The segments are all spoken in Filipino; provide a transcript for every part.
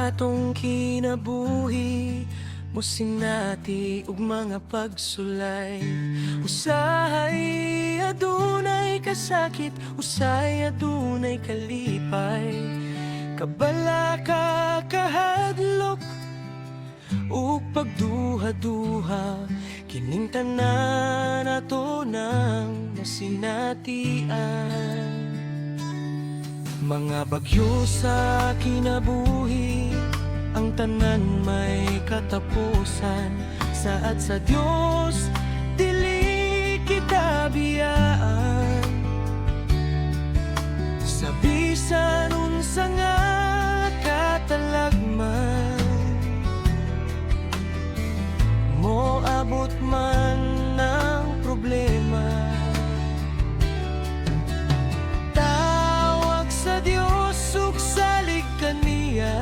atong kinabuhi musinati ug mga pagsulay. Usahay adunay kasakit, usay adunay kalipay. Kabala ka kahadlok ug pagduha-duha, kining tanan ato nang masinatian. Mga bagyo sa kinabuhi, ang tanan may katapusan. Saad sa Dios dili kita biyaan, sa bisan unsa nga katalagman. Moabot man ng problema, tawag sa Dios ug salig kaniya.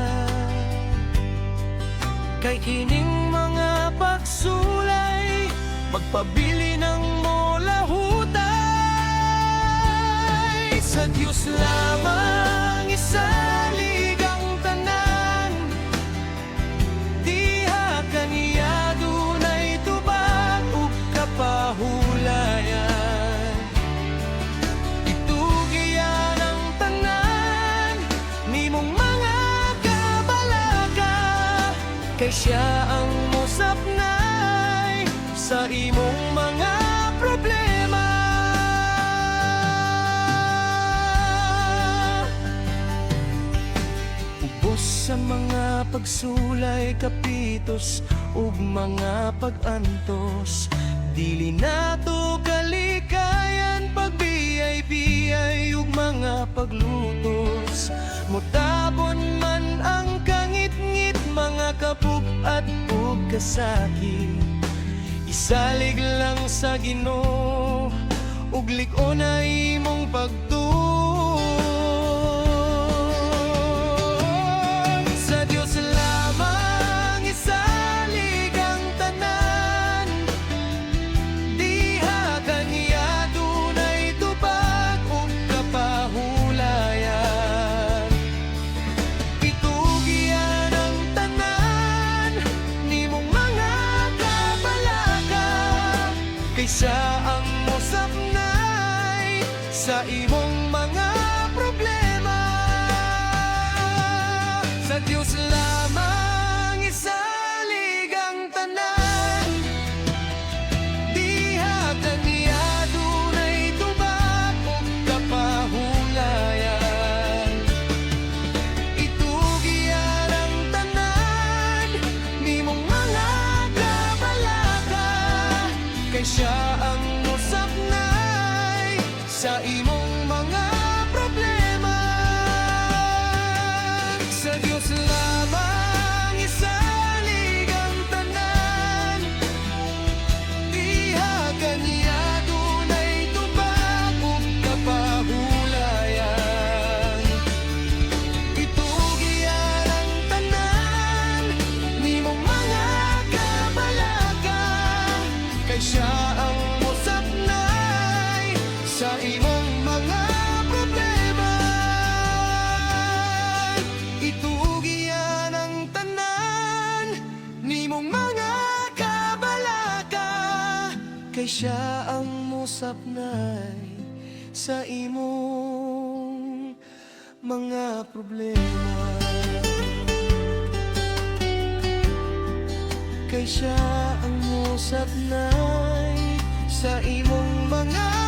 Kay kining mga pagsulay magpabili ng molahutay. Sa Dios lamang isalig ang tanan, diha kaniya dunay tubag ug kapahulayan. Itugian ang tanan nimong mga kabalaka, kay siya ang mosapnay sa imong mga problema. Ubos sa mga pagsulay, kapitos ug mga pag-antos, dili nato kalikayan pagbiyay-biyay ug mga paglutos. Mutabon man ang kangit-ngit, mga kapug-at ug kasakit, isalig lang sa Ginoo ug lig-on na imong pagtuon. Sa Dios lamang isalig ang tanan, diha kaniya dunay tubag ug kapahulayan. Itugian ang tanan nimong mga kabalaka, kay siya ang mosapnay sa imong mga problema. Sa Dios lamang isalig ang tanan, diha kaniya dunay tubag ug kapahulayan. Itugian ang tanan nimong mga kabalaka, kay siya ang mosapnay sa imong mga problema. Sa Dios lamang isalig ang tanan, diha kaniya dunay tubag ug kapahulayan. Itugian ang tanan nimong mga kabalaka, kay siya ang mosapnay sa imong mga problema. Itugian ang tanan nimong mga kabalaka, kay siya ang mosapnay sa imong mga problema. Kay siya ang mosapnay sa imong mga